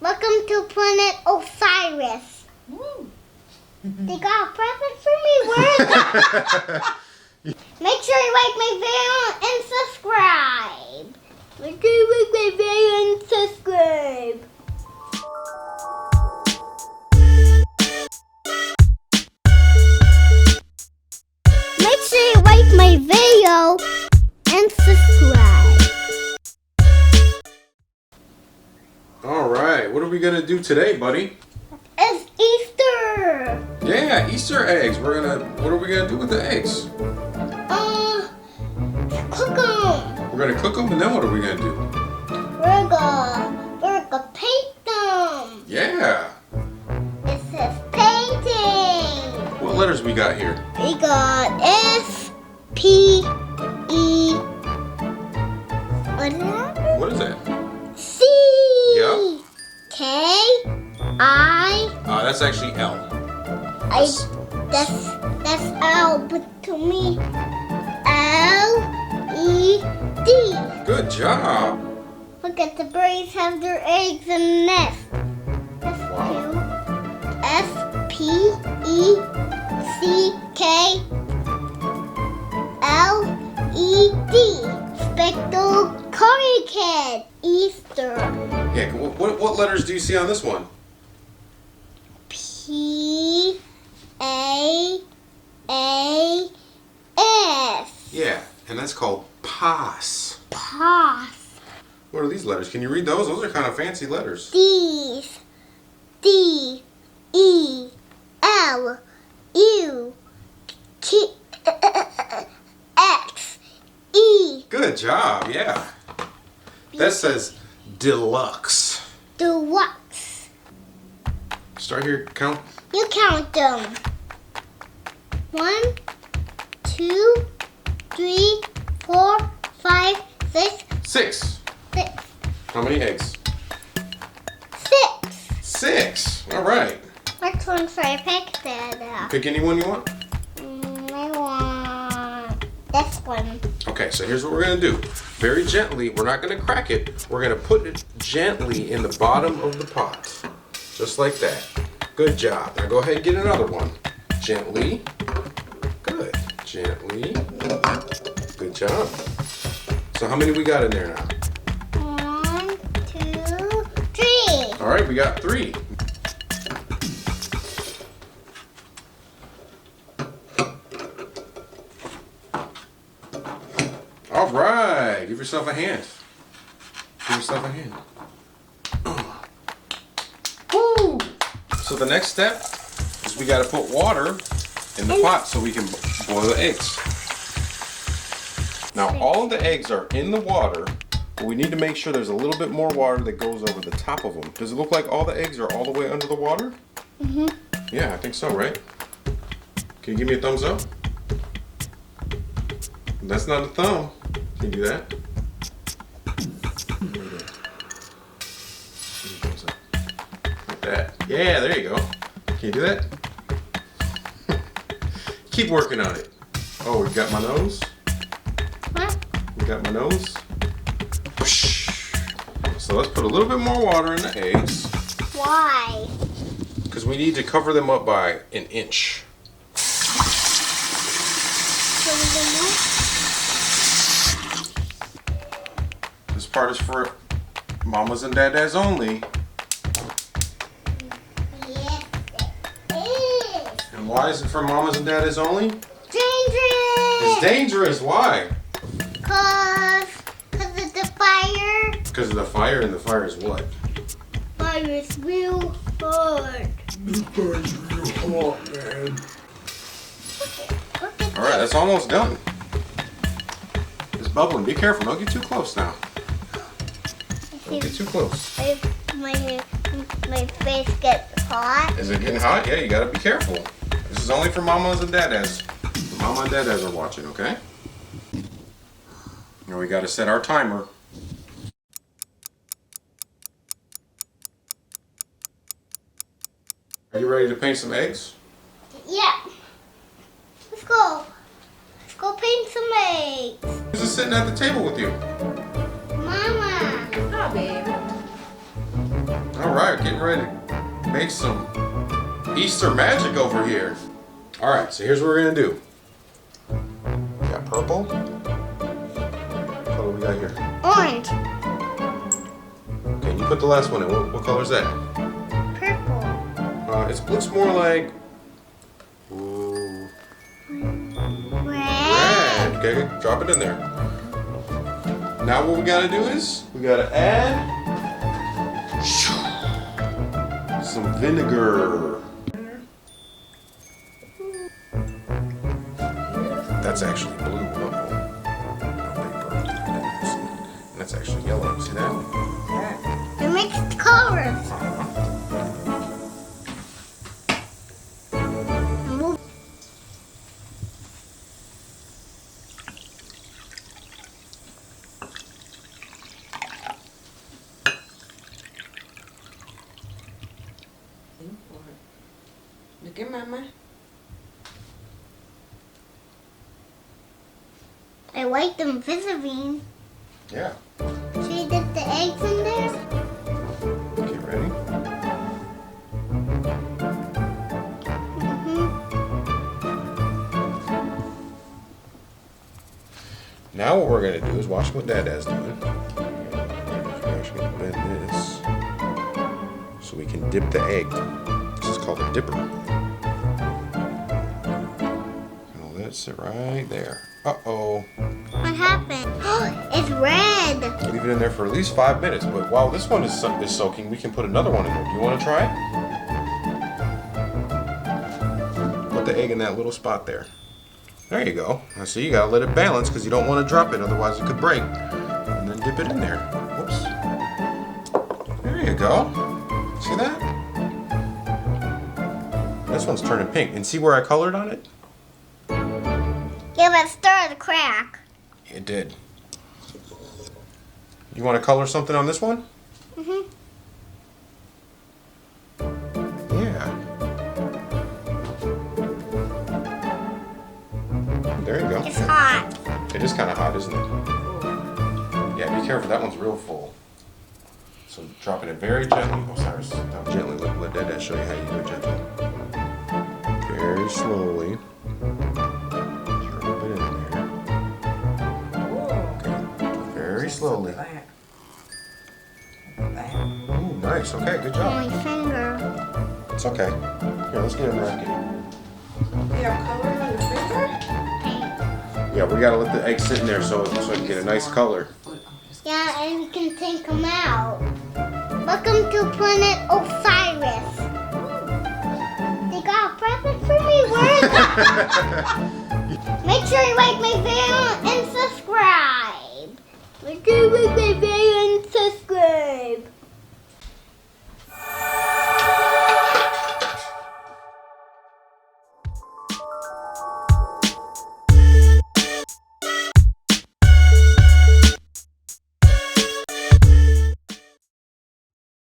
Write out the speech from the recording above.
Welcome to planet Osiris. Woo. They got a present for me. Where is it? Make sure you like my video and subscribe. Make sure you like my video and subscribe. Make sure you like my video and subscribe. All right, what are we gonna do today, buddy? It's Easter. Yeah, Easter eggs. What are we gonna do with the eggs? Cook them. We're gonna cook them, and then what are we gonna do? We're gonna paint them. Yeah. It says painting. What letters we got here? We got S, P, E. What is that? What is that? C. Yep. K, I. That's actually L. That's L, but to me, L, E, D. Good job. Look at the birds have their eggs in the nest. That's Wow. cute. S, P, E, C, K, L, E, D. Spectral Curry Kid. Easter. Yeah. What letters do you see on this one? P, A, S. Yeah, and that's called POS. Pos. What are these letters? Can you read those? Those are kind of fancy letters. D's. D, E, L, U, T, X, E. Good job. Yeah. That says deluxe. Deluxe. Start here. Count. You count them. 1, 2, 3, 4, 5, 6, 6. 6. How many eggs? 6. 6. All right. Which one should I pick that? Pick any one you want. I want this one. Okay, so here's what we're gonna do. Very gently, we're not gonna crack it. We're gonna put it gently in the bottom of the pot. Just like that. Good job. Now go ahead and get another one. Gently. Good. Gently. Good job. So how many we got in there now? 1, 2, 3. All right, we got 3. All right, give yourself a hand. Give yourself a hand. Woo! So the next step is we got to put water in the pot so we can boil the eggs. Now all of the eggs are in the water, but we need to make sure there's a little bit more water that goes over the top of them. Does it look like all the eggs are all the way under the water? Mm-hmm. Yeah, I think so, right? Can you give me a thumbs up? That's not a thumb. Can you do that? Thumbs up. Like that. Yeah, there you go. Can you do that? Keep working on it. Oh, we got my nose. What? We got my nose. So let's put a little bit more water in the eggs. Why? Because we need to cover them up by an inch. This part is for mamas and dadas only. Yes, it is. And why is it for mamas and dadas only? Dangerous. It's dangerous. Why? Cause of the fire. Because of the fire, and the fire is what? Fire is real hard. The fire's real hot, man. Look at All right, that's almost done. It's bubbling. Be careful. Don't get too close now. Don't get too close. My face gets hot. Is it getting hot? Yeah, you gotta be careful. This is only for mamas and dadas. Mama and dadas are watching, okay? Now we gotta set our timer. Are you ready to paint some eggs? Yeah. Let's go. Let's go paint some eggs. Who's just sitting at the table with you? Mama. Oh, babe. All right, start getting ready to make some Easter magic over here. Alright, so here's what we're gonna do. We got purple. What color we got here? Orange. Okay, you put the last one in. What color is that? Purple. It looks more like ooh, Red. Okay, drop it in there. Now what we gotta do is we gotta add some vinegar. That's actually blue. And that's actually yellow. See that? It mixed colors. Look at Mama. I like them visiting. Yeah. Should we dip the eggs in there? Okay, ready? Now what we're gonna do is watch what Dada's doing. We're actually gonna bend this so we can dip the egg. This is called a dipper. Gonna let it sit right there. Uh-oh. What happened? It's red. Leave it in there for at least 5 minutes. But while this one is soaking, we can put another one in there. Do you want to try it? Put the egg in that little spot there. There you go. Now see, you gotta let it balance because you don't want to drop it, otherwise it could break. And then dip it in there. Whoops. There you go. See that? This one's turning pink. And see where I colored on it? Yeah, but stir the crack. It did. You want to color something on this one? Mhm. Yeah. There you go. It's hot. It is kind of hot, isn't it? Yeah, be careful. That one's real full. So dropping it very gently. Osiris, now gently. Let Dada show you how you do it gently. Very slowly. Drop it in there. Okay. Very slowly. Ooh, nice. Okay, good job. My finger. It's okay. Here, let's get it wrapped. You have color on your finger? Yeah, we gotta let the egg sit in there so you can get a nice color. Yeah, and we can take them out. Welcome to Planet Osiris. They got a present for me. Where is it? Make sure you like my